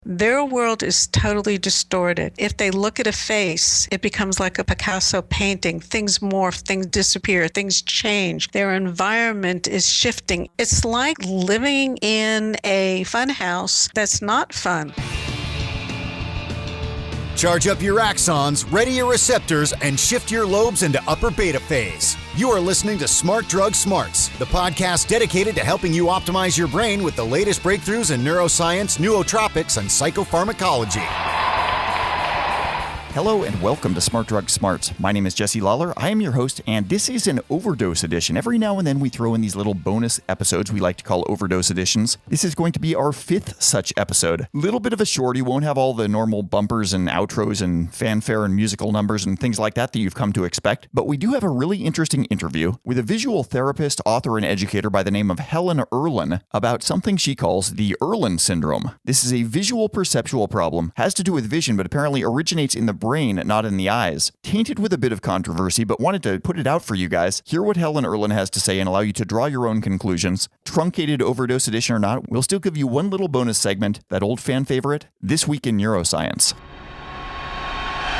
Their world is totally distorted. If they look at a face, it becomes like a Picasso painting. Things morph, things disappear, things change. Their environment is shifting. It's like living in a fun house that's not fun. Charge up your axons, ready your receptors, and shift your lobes into upper beta phase. You are listening to Smart Drug Smarts, the podcast dedicated to helping you optimize your brain with the latest breakthroughs in neuroscience, nootropics, and psychopharmacology. Hello and welcome to Smart Drug Smarts. My name is Jesse Lawler. I am your host, and this is an Overdose Edition. Every now and then we throw in these little bonus episodes we like to call Overdose Editions. This is going to be our 5th such episode. Little bit of a shorty, won't have all the normal bumpers and outros and fanfare and musical numbers and things like that you've come to expect, but we do have a really interesting interview with a visual therapist, author, and educator by the name of Helen Irlen about something she calls the Irlen Syndrome. This is a visual perceptual problem, has to do with vision, but apparently originates in the brain, not in the eyes. Tainted with a bit of controversy, but wanted to put it out for you guys. Hear what Helen Irlen has to say and allow you to draw your own conclusions. Truncated Overdose Edition or not, we'll still give you one little bonus segment, that old fan favorite, This Week in Neuroscience.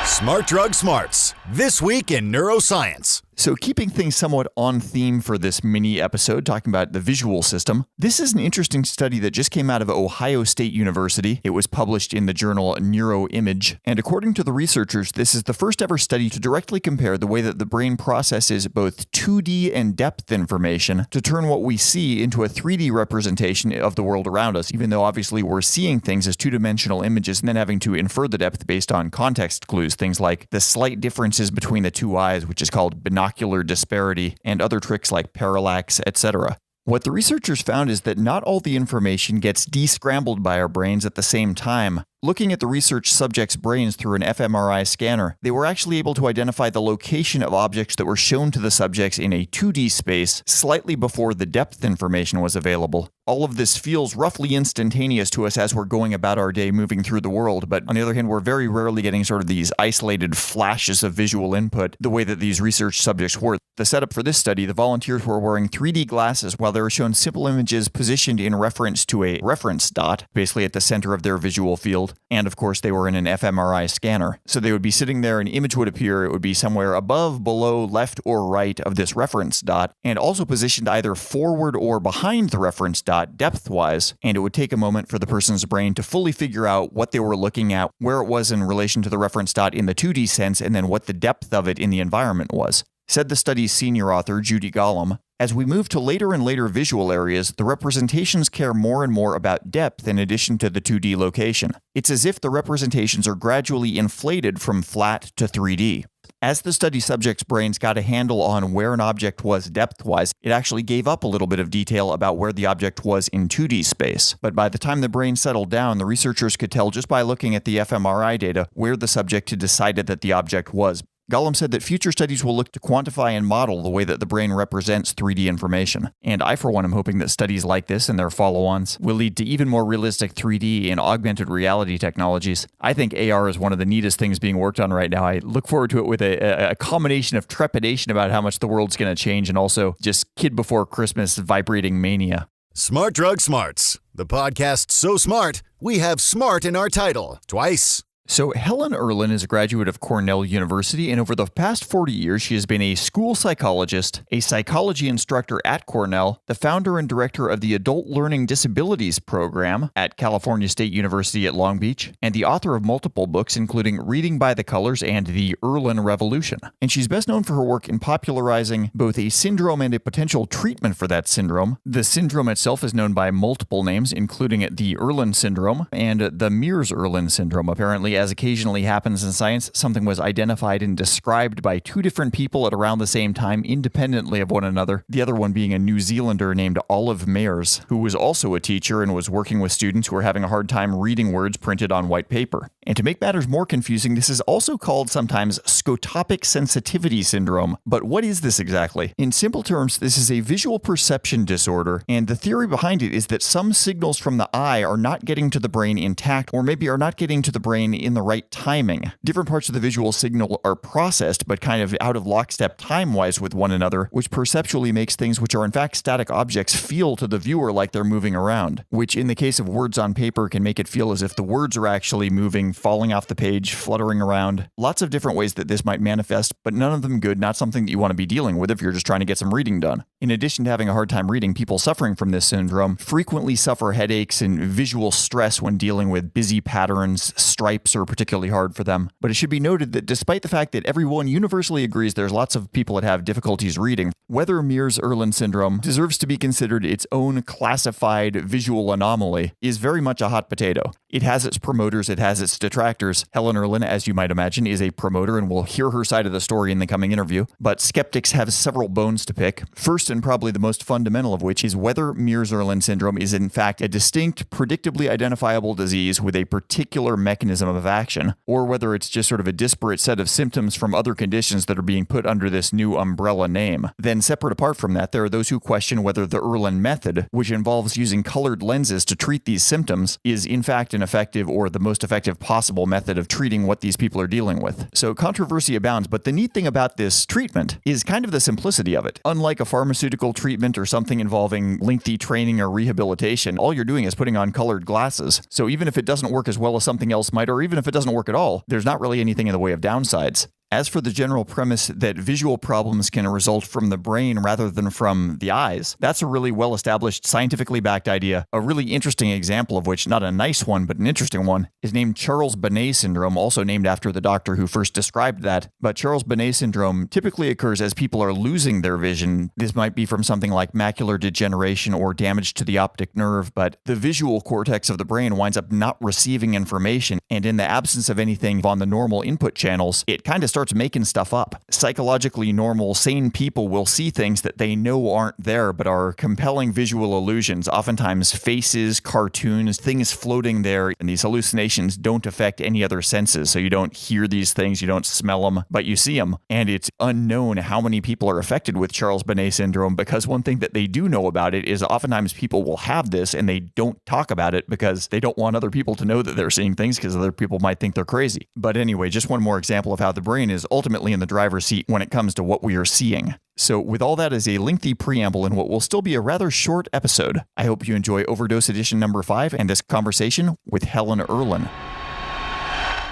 Smart Drug Smarts, This Week in Neuroscience. So keeping things somewhat on theme for this mini episode, talking about the visual system, this is an interesting study that just came out of Ohio State University. It was published in the journal Neuroimage, and according to the researchers, this is the first ever study to directly compare the way that the brain processes both 2D and depth information to turn what we see into a 3D representation of the world around us, even though obviously we're seeing things as two-dimensional images and then having to infer the depth based on context clues, things like the slight differences between the two eyes, which is called binocular disparity, and other tricks like parallax, etc. What the researchers found is that not all the information gets descrambled by our brains at the same time. Looking at the research subjects' brains through an fMRI scanner, they were actually able to identify the location of objects that were shown to the subjects in a 2D space slightly before the depth information was available. All of this feels roughly instantaneous to us as we're going about our day moving through the world, but on the other hand, we're very rarely getting sort of these isolated flashes of visual input the way that these research subjects were. The setup for this study, the volunteers were wearing 3D glasses while they were shown simple images positioned in reference to a reference dot, basically at the center of their visual field. And of course, they were in an fMRI scanner. So they would be sitting there, an image would appear, it would be somewhere above, below, left, or right of this reference dot, and also positioned either forward or behind the reference dot depth-wise, and it would take a moment for the person's brain to fully figure out what they were looking at, where it was in relation to the reference dot in the 2D sense, and then what the depth of it in the environment was. Said the study's senior author, Judy Gollum, as we move to later and later visual areas, the representations care more and more about depth in addition to the 2D location. It's as if the representations are gradually inflated from flat to 3D. As the study subjects' brains got a handle on where an object was depth-wise, it actually gave up a little bit of detail about where the object was in 2D space. But by the time the brain settled down, the researchers could tell just by looking at the fMRI data where the subject had decided that the object was. Gollum said that future studies will look to quantify and model the way that the brain represents 3D information. And I, for one, am hoping that studies like this and their follow-ons will lead to even more realistic 3D and augmented reality technologies. I think AR is one of the neatest things being worked on right now. I look forward to it with a combination of trepidation about how much the world's going to change and also just kid before Christmas vibrating mania. Smart Drug Smarts, the podcast so smart, we have smart in our title, twice. So Helen Irlen is a graduate of Cornell University, and over the past 40 years, she has been a school psychologist, a psychology instructor at Cornell, the founder and director of the Adult Learning Disabilities Program at California State University at Long Beach, and the author of multiple books, including Reading by the Colors and The Irlen Revolution. And she's best known for her work in popularizing both a syndrome and a potential treatment for that syndrome. The syndrome itself is known by multiple names, including the Irlen Syndrome and the Meares-Irlen Syndrome. Apparently, as occasionally happens in science, something was identified and described by two different people at around the same time, independently of one another, the other one being a New Zealander named Olive Meares, who was also a teacher and was working with students who were having a hard time reading words printed on white paper. And to make matters more confusing, this is also called sometimes scotopic sensitivity syndrome. But what is this exactly? In simple terms, this is a visual perception disorder, and the theory behind it is that some signals from the eye are not getting to the brain intact, or maybe are not getting to the brain in the right timing. Different parts of the visual signal are processed, but kind of out of lockstep time-wise with one another, which perceptually makes things which are in fact static objects feel to the viewer like they're moving around, which in the case of words on paper can make it feel as if the words are actually moving, falling off the page, fluttering around. Lots of different ways that this might manifest, but none of them good, not something that you want to be dealing with if you're just trying to get some reading done. In addition to having a hard time reading, people suffering from this syndrome frequently suffer headaches and visual stress when dealing with busy patterns. Stripes are particularly hard for them. But it should be noted that despite the fact that everyone universally agrees there's lots of people that have difficulties reading, whether Meares-Irlen syndrome deserves to be considered its own classified visual anomaly is very much a hot potato. It has its promoters, it has its detractors. Helen Irlen, as you might imagine, is a promoter, and we'll hear her side of the story in the coming interview. But skeptics have several bones to pick. First, and probably the most fundamental of which, is whether Meares-Irlen syndrome is in fact a distinct, predictably identifiable disease with a particular mechanism of action, or whether it's just sort of a disparate set of symptoms from other conditions that are being put under this new umbrella name. Then separate apart from that, there are those who question whether the Irlen method, which involves using colored lenses to treat these symptoms, is in fact an effective or the most effective possible method of treating what these people are dealing with. So controversy abounds, but the neat thing about this treatment is kind of the simplicity of it. Unlike a pharmaceutical treatment or something involving lengthy training or rehabilitation, all you're doing is putting on colored glasses. So even if it doesn't work as well as something else might, or even if it doesn't work at all, there's not really anything in the way of downsides. As for the general premise that visual problems can result from the brain rather than from the eyes, that's a really well-established, scientifically backed idea. A really interesting example of which, not a nice one, but an interesting one, is named Charles Bonnet syndrome, also named after the doctor who first described that. But Charles Bonnet syndrome typically occurs as people are losing their vision. This might be from something like macular degeneration or damage to the optic nerve, but the visual cortex of the brain winds up not receiving information, and in the absence of anything on the normal input channels, it kind of starts making stuff up. Psychologically normal, sane people will see things that they know aren't there but are compelling visual illusions, oftentimes faces, cartoons, things floating there, and these hallucinations don't affect any other senses, so you don't hear these things, you don't smell them, but you see them. And it's unknown how many people are affected with Charles Bonnet syndrome, because one thing that they do know about it is oftentimes people will have this and they don't talk about it because they don't want other people to know that they're seeing things because other people might think they're crazy. But anyway, just one more example of how the brain is ultimately in the driver's seat when it comes to what we are seeing. So with all that as a lengthy preamble in what will still be a rather short episode, I hope you enjoy Overdose Edition number 5 and this conversation with Helen Irlen.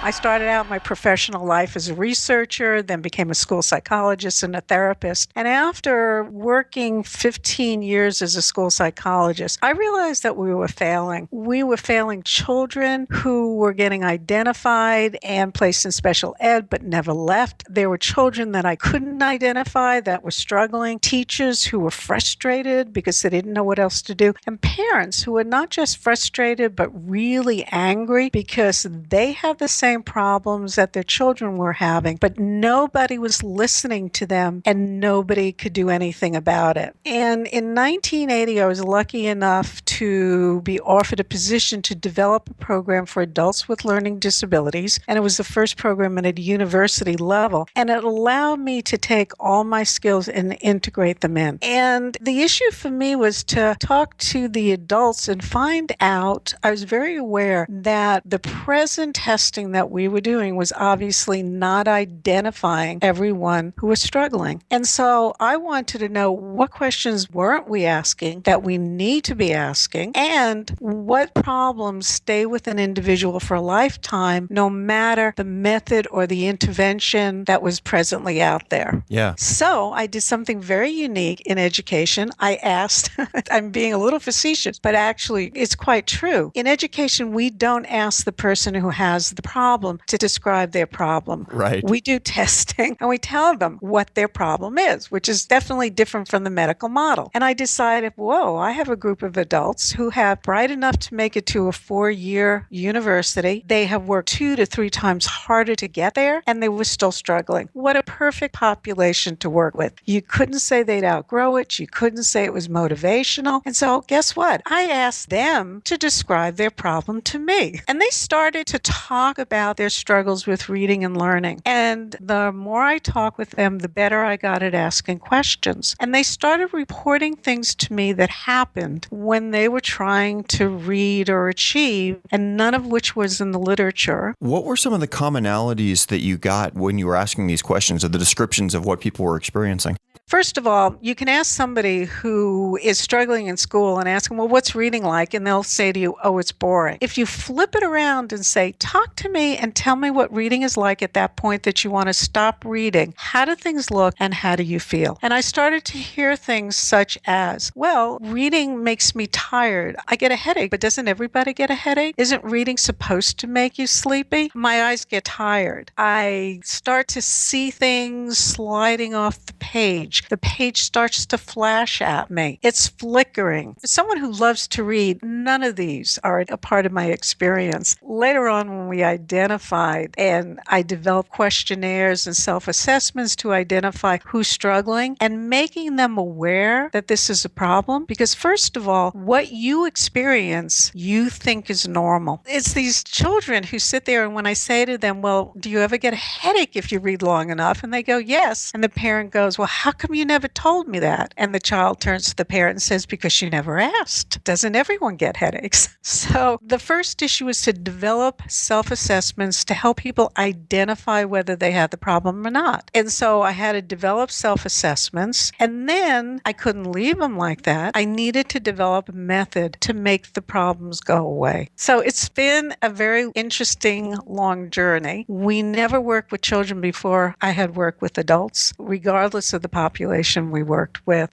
I started out my professional life as a researcher, then became a school psychologist and a therapist. And after working 15 years as a school psychologist, I realized that we were failing. We were failing children who were getting identified and placed in special ed but never left. There were children that I couldn't identify that were struggling, teachers who were frustrated because they didn't know what else to do, and parents who were not just frustrated but really angry because they had the same problems that their children were having, but nobody was listening to them and nobody could do anything about it. And in 1980, I was lucky enough to be offered a position to develop a program for adults with learning disabilities, and it was the first program at a university level, and it allowed me to take all my skills and integrate them in. And the issue for me was to talk to the adults and find out, I was very aware that the present testing that we were doing was obviously not identifying everyone who was struggling. And so I wanted to know what questions weren't we asking that we need to be asking, and what problems stay with an individual for a lifetime, no matter the method or the intervention that was presently out there. Yeah. So I did something very unique in education. I asked, I'm being a little facetious, but actually it's quite true. In education, we don't ask the person who has the problem to describe their problem. Right. We do testing and we tell them what their problem is, which is definitely different from the medical model. And I decided, whoa, I have a group of adults who have bright enough to make it to a 4-year university. They have worked 2 to 3 times harder to get there, and they were still struggling. What a perfect population to work with. You couldn't say they'd outgrow it. You couldn't say it was motivational. And so guess what? I asked them to describe their problem to me. And they started to talk about about their struggles with reading and learning. And the more I talked with them, the better I got at asking questions. And they started reporting things to me that happened when they were trying to read or achieve, and none of which was in the literature. What were some of the commonalities that you got when you were asking these questions, or the descriptions of what people were experiencing? First of all, you can ask somebody who is struggling in school and ask them, well, what's reading like? And they'll say to you, oh, it's boring. If you flip it around and say, talk to me and tell me what reading is like at that point that you want to stop reading, how do things look and how do you feel? And I started to hear things such as, well, reading makes me tired. I get a headache, but doesn't everybody get a headache? Isn't reading supposed to make you sleepy? My eyes get tired. I start to see things sliding off the page. The page starts to flash at me. It's flickering. As someone who loves to read, none of these are a part of my experience. Later on, when we identified and I developed questionnaires and self-assessments to identify who's struggling and making them aware that this is a problem, because first of all, what you experience, you think is normal. It's these children who sit there, and when I say to them, well, do you ever get a headache if you read long enough? And they go, yes. And the parent goes, well, how come you never told me that? And the child turns to the parent and says, because you never asked. Doesn't everyone get headaches? So the first issue is to develop self-assessments to help people identify whether they had the problem or not. And so I had to develop self-assessments, and then I couldn't leave them like that. I needed to develop a method to make the problems go away. So it's been a very interesting, long journey. We never worked with children before I had worked with adults, regardless of the population we worked with.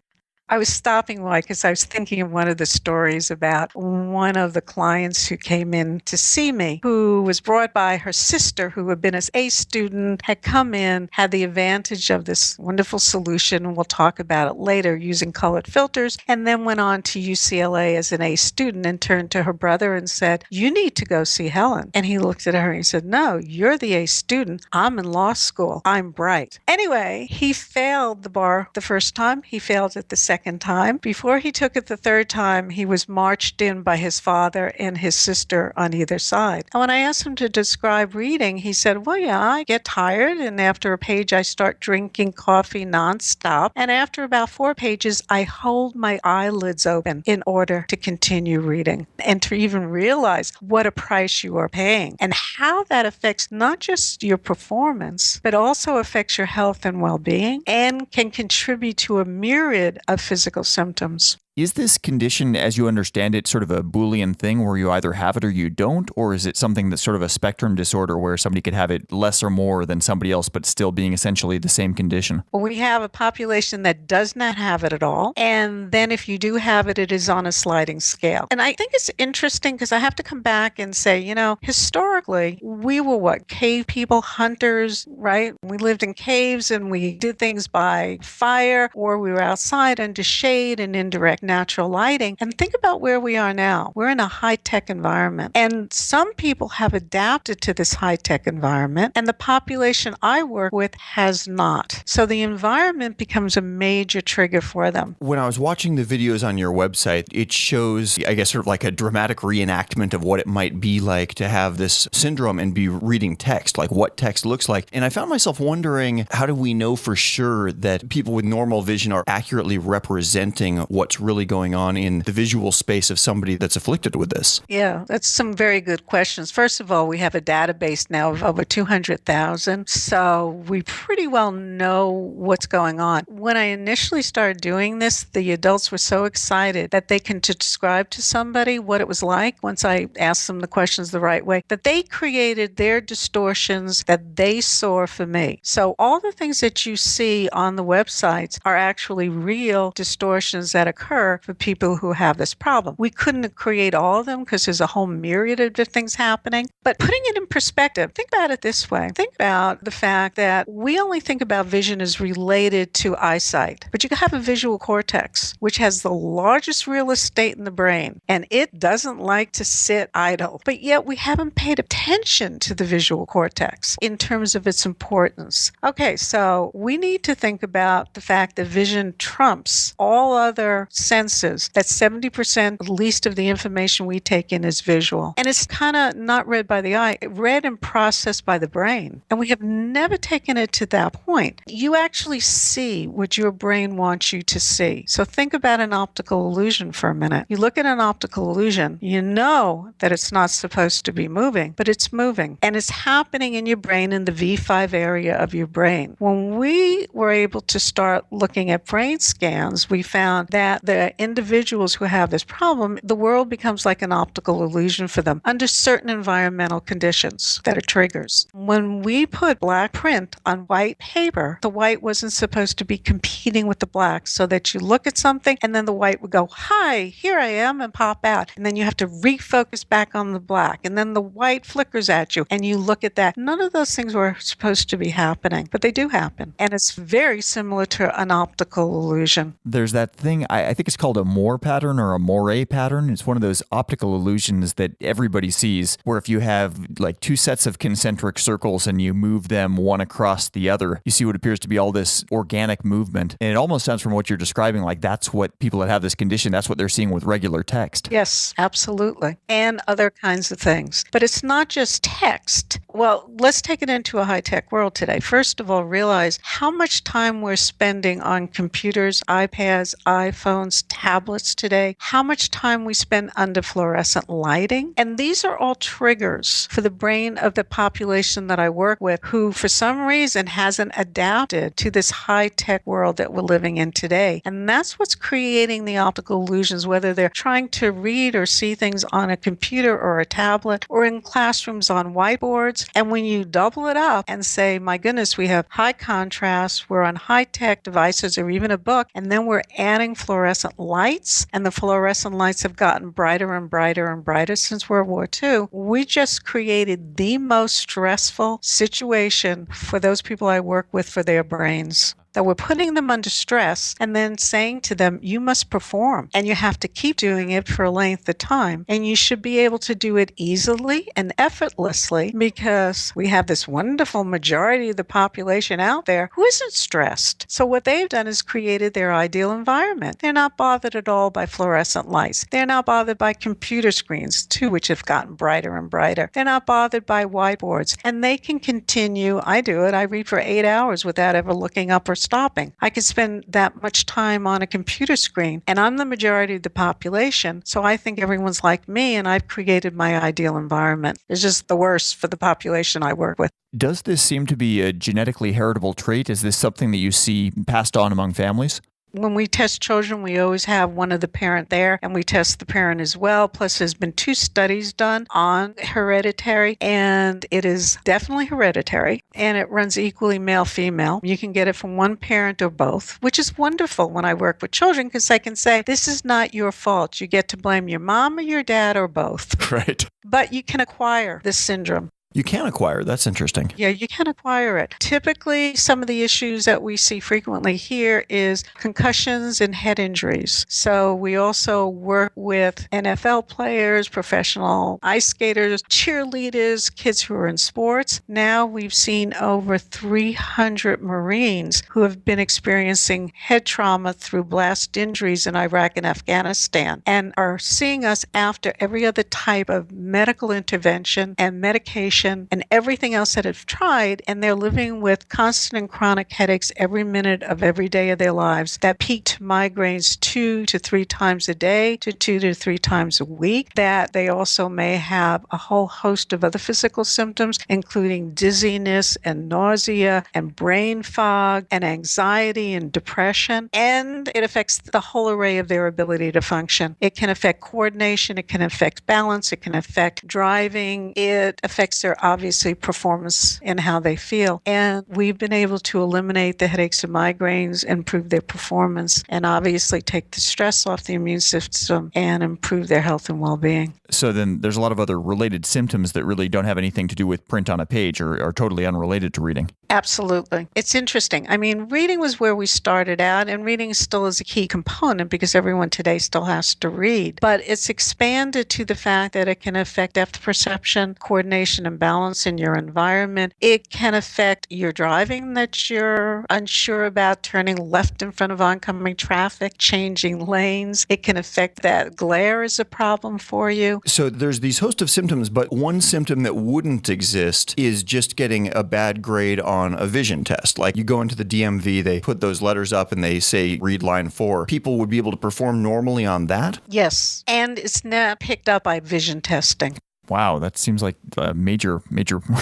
I was stopping by because I was thinking of one of the stories about one of the clients who came in to see me, who was brought by her sister, who had been an A student, had come in, had the advantage of this wonderful solution, and we'll talk about it later, using colored filters, and then went on to UCLA as an A student and turned to her brother and said, you need to go see Helen. And he looked at her and he said, no, you're the A student. I'm in law school. I'm bright. Anyway, he failed the bar the first time. He failed it the second time. Before he took it the third time, he was marched in by his father and his sister on either side. And when I asked him to describe reading, he said, well, yeah, I get tired, and after a page, I start drinking coffee nonstop. And after about 4 pages, I hold my eyelids open in order to continue reading and to even realize what a price you are paying and how that affects not just your performance, but also affects your health and well-being and can contribute to a myriad of physical symptoms. Is this condition, as you understand it, sort of a Boolean thing where you either have it or you don't? Or is it something that's sort of a spectrum disorder where somebody could have it less or more than somebody else, but still being essentially the same condition? Well, we have a population that does not have it at all. And then if you do have it, it is on a sliding scale. And I think it's interesting because I have to come back and say, historically, we were what? Cave people, hunters, right? We lived in caves and we did things by fire, or we were outside under shade and indirect natural lighting. And think about where we are now. We're in a high-tech environment. And some people have adapted to this high-tech environment, and the population I work with has not. So the environment becomes a major trigger for them. When I was watching the videos on your website, it shows, I guess, sort of like a dramatic reenactment of what it might be like to have this syndrome and be reading text, like what text looks like. And I found myself wondering, how do we know for sure that people with normal vision are accurately representing what's really going on in the visual space of somebody that's afflicted with this? Yeah, that's some very good questions. First of all, we have a database now of over 200,000, so we pretty well know what's going on. When I initially started doing this, the adults were so excited that they can describe to somebody what it was like once I asked them the questions the right way, that they created their distortions that they saw for me. So all the things that you see on the websites are actually real distortions that occur for people who have this problem. We couldn't create all of them because there's a whole myriad of things happening. But putting it in perspective, think about it this way. Think about the fact that we only think about vision as related to eyesight. But you can have a visual cortex, which has the largest real estate in the brain, and it doesn't like to sit idle. But yet we haven't paid attention to the visual cortex in terms of its importance. Okay, so we need to think about the fact that vision trumps all other senses, that 70% at least of the information we take in is visual. And it's kind of not read by the eye, read and processed by the brain. And we have never taken it to that point. You actually see what your brain wants you to see. So think about an optical illusion for a minute. You look at an optical illusion, you know that it's not supposed to be moving, but it's moving. And it's happening in your brain in the V5 area of your brain. When we were able to start looking at brain scans, we found that the individuals who have this problem, the world becomes like an optical illusion for them under certain environmental conditions that are triggers. When we put black print on white paper, the white wasn't supposed to be competing with the black, so that you look at something and then the white would go, hi, here I am, and pop out. And then you have to refocus back on the black. And then the white flickers at you and you look at that. None of those things were supposed to be happening, but they do happen. And it's very similar to an optical illusion. There's that thing, I think it's called a Moore pattern or a Moire pattern. It's one of those optical illusions that everybody sees, where if you have like two sets of concentric circles and you move them one across the other, you see what appears to be all this organic movement. And it almost sounds from what you're describing like that's what people that have this condition, that's what they're seeing with regular text. Yes, absolutely. And other kinds of things. But it's not just text. Well, let's take it into a high-tech world today. First of all, realize how much time we're spending on computers, iPads, iPhones, tablets today, how much time we spend under fluorescent lighting. And these are all triggers for the brain of the population that I work with who, for some reason, hasn't adapted to this high-tech world that we're living in today. And that's what's creating the optical illusions, whether they're trying to read or see things on a computer or a tablet or in classrooms on whiteboards. And when you double it up and say, my goodness, we have high contrast, we're on high-tech devices or even a book, and then we're adding fluorescent lights, and the fluorescent lights have gotten brighter and brighter and brighter since World War II, we just created the most stressful situation for those people I work with for their brains. That we're putting them under stress and then saying to them, you must perform and you have to keep doing it for a length of time. And you should be able to do it easily and effortlessly because we have this wonderful majority of the population out there who isn't stressed. So what they've done is created their ideal environment. They're not bothered at all by fluorescent lights. They're not bothered by computer screens too, which have gotten brighter and brighter. They're not bothered by whiteboards. And they can continue, I do it, I read for 8 hours without ever looking up or stopping. I could spend that much time on a computer screen, and I'm the majority of the population, so I think everyone's like me, and I've created my ideal environment. It's just the worst for the population I work with. Does this seem to be a genetically heritable trait? Is this something that you see passed on among families? When we test children, we always have one of the parent there, and we test the parent as well. Plus, there's been 2 studies done on hereditary, and it is definitely hereditary, and it runs equally male-female. You can get it from one parent or both, which is wonderful when I work with children because I can say, this is not your fault. You get to blame your mom or your dad or both. Right. But you can acquire this syndrome. You can acquire. That's interesting. Yeah, you can acquire it. Typically, some of the issues that we see frequently here is concussions and head injuries. So we also work with NFL players, professional ice skaters, cheerleaders, kids who are in sports. Now we've seen over 300 Marines who have been experiencing head trauma through blast injuries in Iraq and Afghanistan and are seeing us after every other type of medical intervention and medication and everything else that have tried, and they're living with constant and chronic headaches every minute of every day of their lives that peak to migraines 2 to 3 times a day to 2 to 3 times a week, that they also may have a whole host of other physical symptoms, including dizziness and nausea and brain fog and anxiety and depression, and it affects the whole array of their ability to function. It can affect coordination, it can affect balance, it can affect driving, it affects their obviously performance and how they feel. And we've been able to eliminate the headaches and migraines, improve their performance, and obviously take the stress off the immune system and improve their health and well-being. So then there's a lot of other related symptoms that really don't have anything to do with print on a page or are totally unrelated to reading. Absolutely. It's interesting. I mean, reading was where we started out, and reading still is a key component because everyone today still has to read. But it's expanded to the fact that it can affect depth perception, coordination and balance in your environment. It can affect your driving that you're unsure about, turning left in front of oncoming traffic, changing lanes. It can affect that glare is a problem for you. So there's these host of symptoms, but one symptom that wouldn't exist is just getting a bad grade on a vision test. Like you go into the DMV, they put those letters up and they say read line 4. People would be able to perform normally on that? Yes. And it's not picked up by vision testing. Wow, that seems like a major,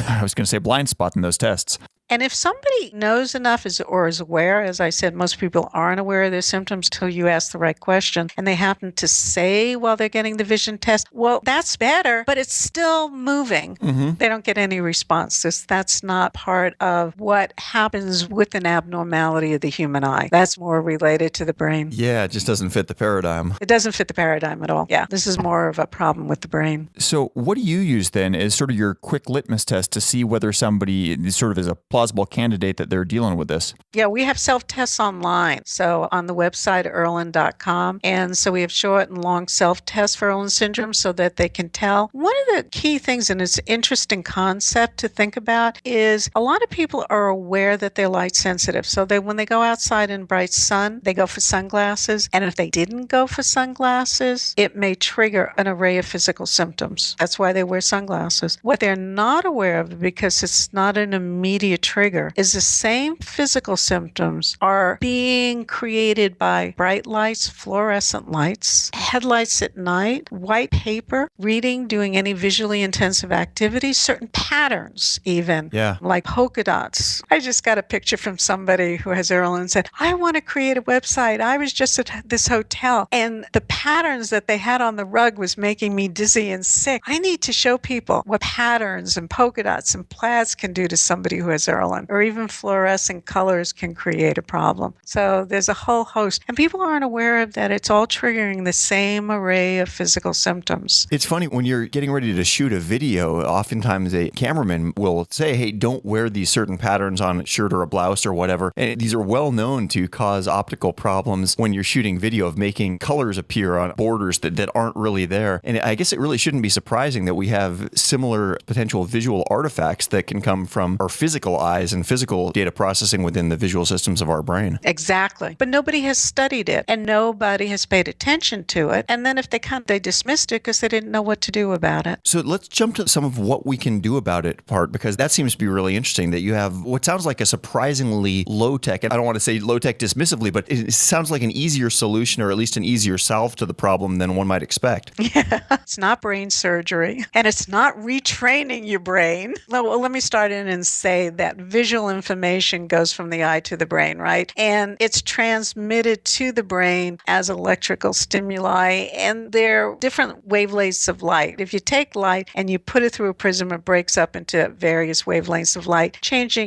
I was going to say blind spot in those tests. And if somebody knows enough or is aware, as I said, most people aren't aware of their symptoms till you ask the right question, and they happen to say while they're getting the vision test, well, that's better, but it's still moving. Mm-hmm. They don't get any response. That's not part of what happens with an abnormality of the human eye. That's more related to the brain. Yeah, it just doesn't fit the paradigm. It doesn't fit the paradigm at all. Yeah, this is more of a problem with the brain. So what do you use then as sort of your quick litmus test to see whether somebody sort of is a plausible candidate that they're dealing with this? Yeah, we have self-tests online. So on the website, Irlen.com. And so we have short and long self-tests for Irlen syndrome so that they can tell. One of the key things, and it's an interesting concept to think about, is a lot of people are aware that they're light sensitive. So when they go outside in bright sun, they go for sunglasses. And if they didn't go for sunglasses, it may trigger an array of physical symptoms. That's why they wear sunglasses. What they're not aware of, because it's not an immediate trigger, is the same physical symptoms are being created by bright lights, fluorescent lights, headlights at night, white paper, reading, doing any visually intensive activities, certain patterns even, like polka dots. I just got a picture from somebody who has Irlen and said, I want to create a website. I was just at this hotel and the patterns that they had on the rug was making me dizzy and sick. I need to show people what patterns and polka dots and plaids can do to somebody who has Irlen, or even fluorescent colors can create a problem. So there's a whole host, and people aren't aware of that. It's all triggering the same array of physical symptoms. It's funny, when you're getting ready to shoot a video, oftentimes a cameraman will say, hey, don't wear these certain patterns on a shirt or a blouse or whatever. And these are well known to cause optical problems when you're shooting video, of making colors appear on borders that aren't really there. And I guess it really shouldn't be surprising that we have similar potential visual artifacts that can come from our physical eyes and physical data processing within the visual systems of our brain. Exactly. But nobody has studied it and nobody has paid attention to it. And then if they dismissed it because they didn't know what to do about it. So let's jump to some of what we can do about it part, because that seems to be really interesting, that you have what sounds like a surprisingly low-tech, and I don't want to say low-tech dismissively, but it sounds like an easier solution, or at least an easier solve to the problem than one might expect. Yeah, it's not brain surgery and it's not retraining your brain. Well, let me start in and say that visual information goes from the eye to the brain, right? And it's transmitted to the brain as electrical stimuli, and they're different wavelengths of light. If you take light and you put it through a prism, it breaks up into various wavelengths of light,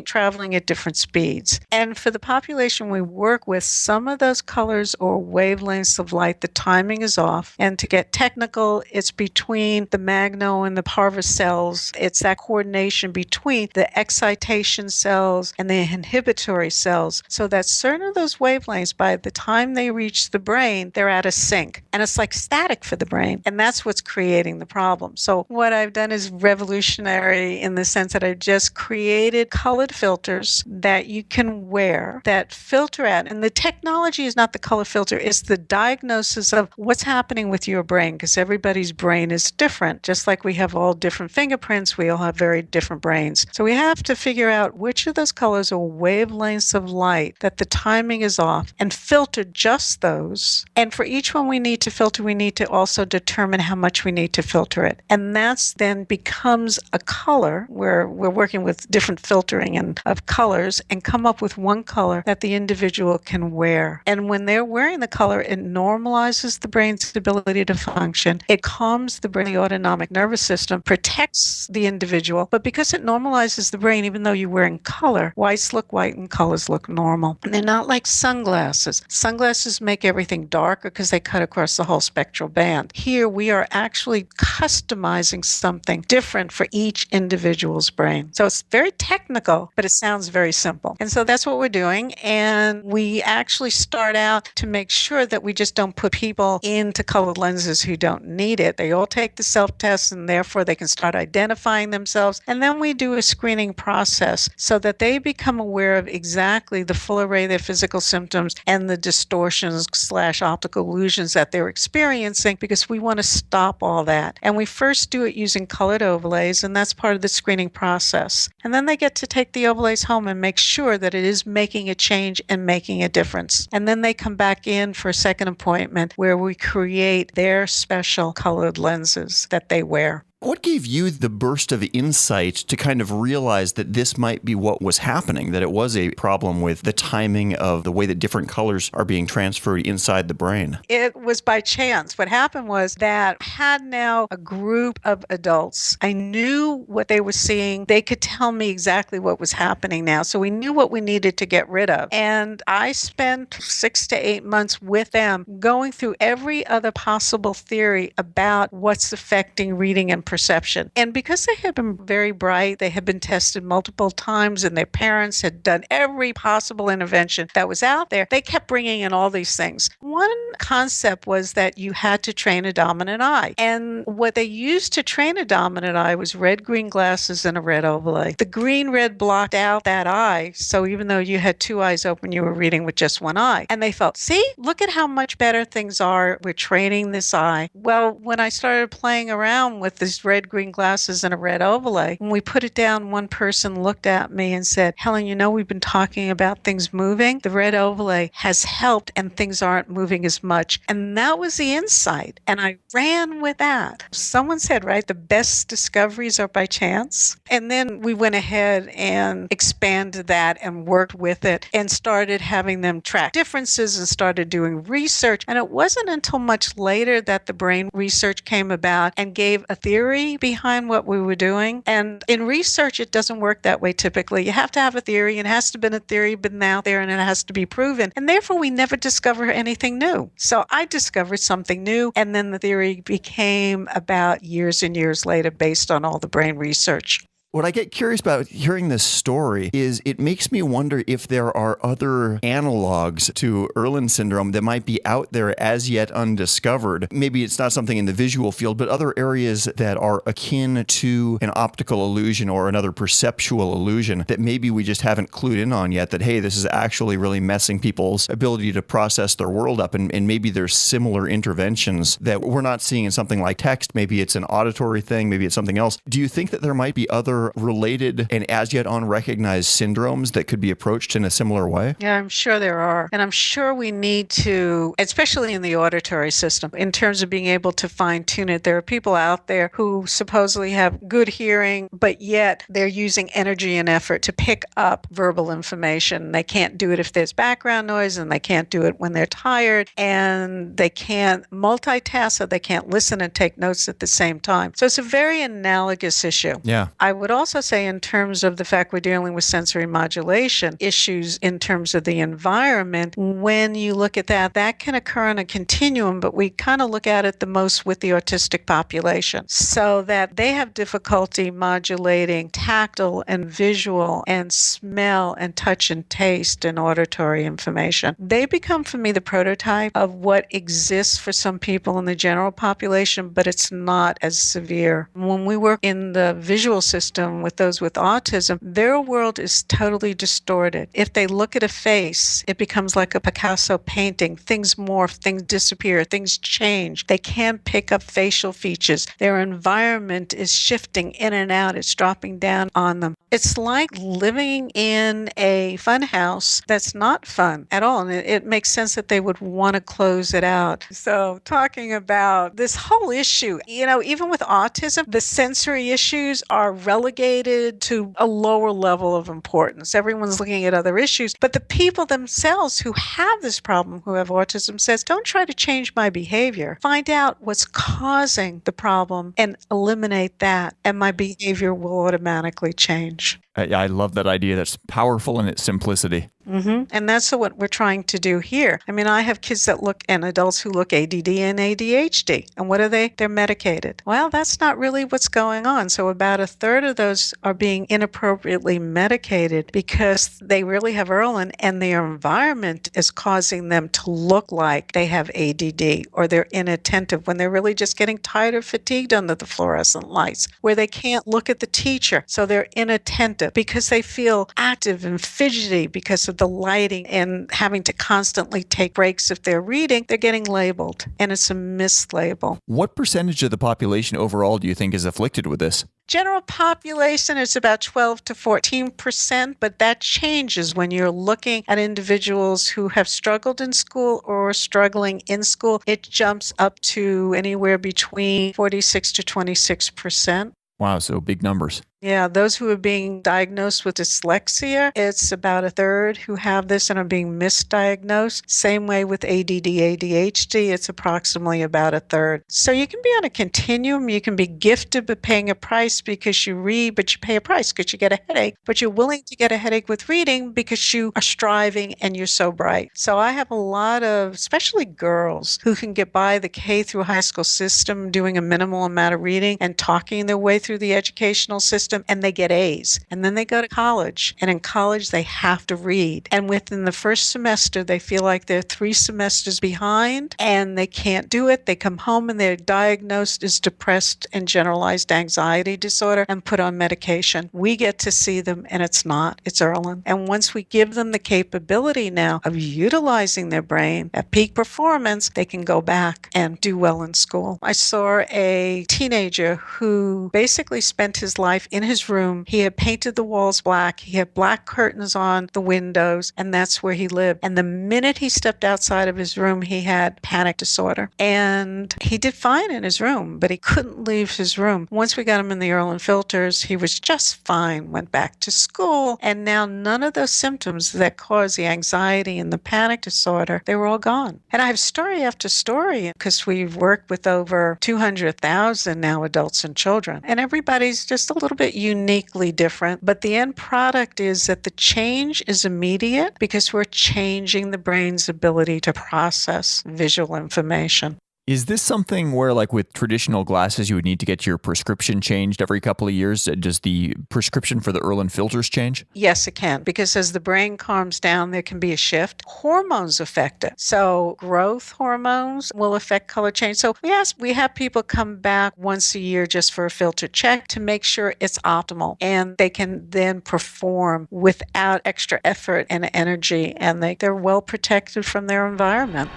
traveling at different speeds. And for the population we work with, some of those colors or wavelengths of light, the timing is off. And to get technical, it's between the magno and the parva cells. It's that coordination between the excitation cells and the inhibitory cells, so that certain of those wavelengths, by the time they reach the brain, they're out of sync. And it's like static for the brain. And that's what's creating the problem. So what I've done is revolutionary in the sense that I've just created colored filters that you can wear that filter out. And the technology is not the color filter, it's the diagnosis of what's happening with your brain, because everybody's brain is different. Just like we have all different fingerprints, we all have very different brains. So we have to figure out which of those colors or wavelengths of light that the timing is off and filter just those. And for each one we need to filter, we need to also determine how much we need to filter it. And that's then becomes a color where we're working with different filtering of colors and come up with one color that the individual can wear. And when they're wearing the color, it normalizes the brain's ability to function. It calms the brain, the autonomic nervous system, protects the individual. But because it normalizes the brain, even though you wearing color. Whites look white and colors look normal. And they're not like sunglasses. Sunglasses make everything darker because they cut across the whole spectral band. Here we are actually customizing something different for each individual's brain. So it's very technical, but it sounds very simple. And so that's what we're doing. And we actually start out to make sure that we just don't put people into colored lenses who don't need it. They all take the self-test and therefore they can start identifying themselves. And then we do a screening process so that they become aware of exactly the full array of their physical symptoms and the distortions/optical illusions that they're experiencing, because we want to stop all that. And we first do it using colored overlays, and that's part of the screening process. And then they get to take the overlays home and make sure that it is making a change and making a difference. And then they come back in for a second appointment where we create their special colored lenses that they wear. What gave you the burst of insight to kind of realize that this might be what was happening, that it was a problem with the timing of the way that different colors are being transferred inside the brain? It was by chance. What happened was that I had now a group of adults. I knew what they were seeing. They could tell me exactly what was happening now. So we knew what we needed to get rid of. And I spent 6 to 8 months with them going through every other possible theory about what's affecting reading and perception. And because they had been very bright, they had been tested multiple times, and their parents had done every possible intervention that was out there, they kept bringing in all these things. One concept was that you had to train a dominant eye. And what they used to train a dominant eye was red-green glasses and a red overlay. The green-red blocked out that eye, so even though you had two eyes open, you were reading with just one eye. And they felt, see, look at how much better things are. We're training this eye. Well, when I started playing around with these red-green glasses and a red overlay, when we put it down, one person looked at me and said, Helen, you know, we've been talking about things moving. The red overlay has helped and things aren't moving as much. And that was the insight. And I ran with that. Someone said, right, the best discoveries are by chance. And then we went ahead and expanded that and worked with it and started having them track differences and started doing research. And it wasn't until much later that the brain research came about and gave a theory behind what we were doing. And in research, it doesn't work that way typically. You have to have a theory, and it has to have been a theory, been out there, and it has to be proven. And therefore, we never discover anything new. So I discovered something new, and then the theory became about years and years later based on all the brain research. What I get curious about hearing this story is it makes me wonder if there are other analogs to Irlen syndrome that might be out there as yet undiscovered. Maybe it's not something in the visual field, but other areas that are akin to an optical illusion or another perceptual illusion that maybe we just haven't clued in on yet, that, hey, this is actually really messing people's ability to process their world up. And maybe there's similar interventions that we're not seeing in something like text. Maybe it's an auditory thing. Maybe it's something else. Do you think that there might be other related and as yet unrecognized syndromes that could be approached in a similar way? Yeah, I'm sure there are. And I'm sure we need to, especially in the auditory system, in terms of being able to fine tune it. There are people out there who supposedly have good hearing, but yet they're using energy and effort to pick up verbal information. They can't do it if there's background noise, and they can't do it when they're tired, and they can't multitask, so they can't listen and take notes at the same time. So it's a very analogous issue. Yeah. I would also say, in terms of the fact we're dealing with sensory modulation issues in terms of the environment, when you look at that, that can occur on a continuum, but we kind of look at it the most with the autistic population, so that they have difficulty modulating tactile and visual and smell and touch and taste and auditory information. They become, for me, the prototype of what exists for some people in the general population, but it's not as severe. When we work in the visual system with those with autism, their world is totally distorted. If they look at a face, it becomes like a Picasso painting. Things morph, things disappear, things change. They can't pick up facial features. Their environment is shifting in and out. It's dropping down on them. It's like living in a fun house that's not fun at all. And it makes sense that they would want to close it out. So talking about this whole issue, even with autism, the sensory issues are relegated to a lower level of importance. Everyone's looking at other issues, but the people themselves who have this problem, who have autism, says, don't try to change my behavior. Find out what's causing the problem and eliminate that, and my behavior will automatically change. I love that idea. That's powerful in its simplicity. And that's what we're trying to do here. I mean, I have kids that look and adults who look ADD and ADHD. And what are they? They're medicated. Well, that's not really what's going on. So about a third of those are being inappropriately medicated because they really have Irlen and their environment is causing them to look like they have ADD or they're inattentive when they're really just getting tired or fatigued under the fluorescent lights, where they can't look at the teacher. So they're inattentive because they feel active and fidgety because of the lighting and having to constantly take breaks if they're reading. They're getting labeled, and it's a mislabel. What percentage of the population overall do you think is afflicted with this? General population is about 12 to 14%, but that changes when you're looking at individuals who have struggled in school or struggling in school. It jumps up to anywhere between 46 to 26%. Wow, so big numbers. Yeah, those who are being diagnosed with dyslexia, it's about a third who have this and are being misdiagnosed. Same way with ADD, ADHD, it's approximately about a third. So you can be on a continuum. You can be gifted but paying a price because you read, but you pay a price because you get a headache. But you're willing to get a headache with reading because you are striving and you're so bright. So I have a lot of, especially girls, who can get by the K through high school system doing a minimal amount of reading and talking their way through the educational system, and they get A's. And then they go to college, and in college they have to read. And within the first semester, they feel like they're 3 semesters behind and they can't do it. They come home and they're diagnosed as depressed and generalized anxiety disorder and put on medication. We get to see them, and it's not. It's Irlen. And once we give them the capability now of utilizing their brain at peak performance, they can go back and do well in school. I saw a teenager who basically spent his life in his room. He had painted the walls black. He had black curtains on the windows, and that's where he lived. And the minute he stepped outside of his room, he had panic disorder. And he did fine in his room, but he couldn't leave his room. Once we got him in the Irlen filters, he was just fine, went back to school, and now none of those symptoms that cause the anxiety and the panic disorder, they were all gone. And I have story after story because we've worked with over 200,000 now adults and children, and everybody's just a little bit uniquely different, but the end product is that the change is immediate because we're changing the brain's ability to process visual information. Is this something where, like with traditional glasses, you would need to get your prescription changed every couple of years? Does the prescription for the Irlen filters change? Yes, it can, because as the brain calms down, there can be a shift. Hormones affect it. So growth hormones will affect color change. So we have people come back once a year just for a filter check to make sure it's optimal, and they can then perform without extra effort and energy, and they're well protected from their environment.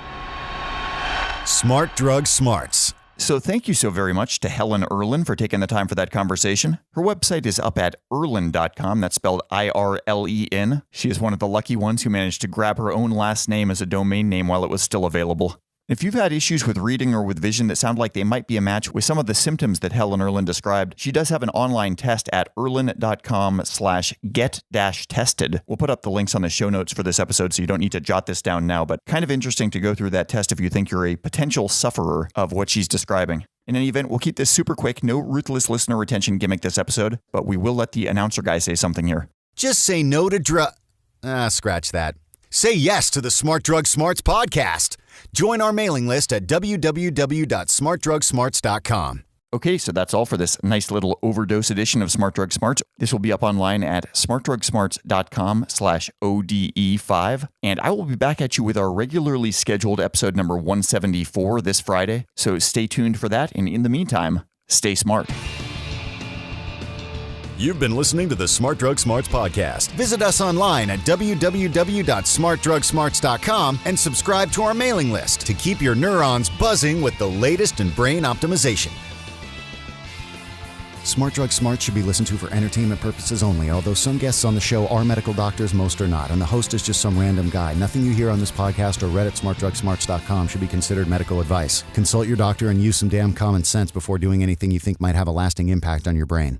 Smart Drug Smarts. So thank you so very much to Helen Irlen for taking the time for that conversation. Her website is up at irlen.com. That's spelled IRLEN. She is one of the lucky ones who managed to grab her own last name as a domain name while it was still available. If you've had issues with reading or with vision that sound like they might be a match with some of the symptoms that Helen Irlen described, she does have an online test at irlen.com/get-tested. We'll put up the links on the show notes for this episode, so you don't need to jot this down now, but kind of interesting to go through that test if you think you're a potential sufferer of what she's describing. In any event, we'll keep this super quick, no ruthless listener retention gimmick this episode, but we will let the announcer guy say something here. Just say no to scratch that. Say yes to the Smart Drug Smarts podcast. Join our mailing list at www.smartdrugsmarts.com. Okay, so that's all for this nice little overdose edition of Smart Drug Smarts. This will be up online at smartdrugsmarts.com/ODE5. And I will be back at you with our regularly scheduled episode number 174 this Friday. So stay tuned for that. And in the meantime, stay smart. You've been listening to the Smart Drug Smarts podcast. Visit us online at www.smartdrugsmarts.com and subscribe to our mailing list to keep your neurons buzzing with the latest in brain optimization. Smart Drug Smarts should be listened to for entertainment purposes only, although some guests on the show are medical doctors, most are not, and the host is just some random guy. Nothing you hear on this podcast or read at smartdrugsmarts.com should be considered medical advice. Consult your doctor and use some damn common sense before doing anything you think might have a lasting impact on your brain.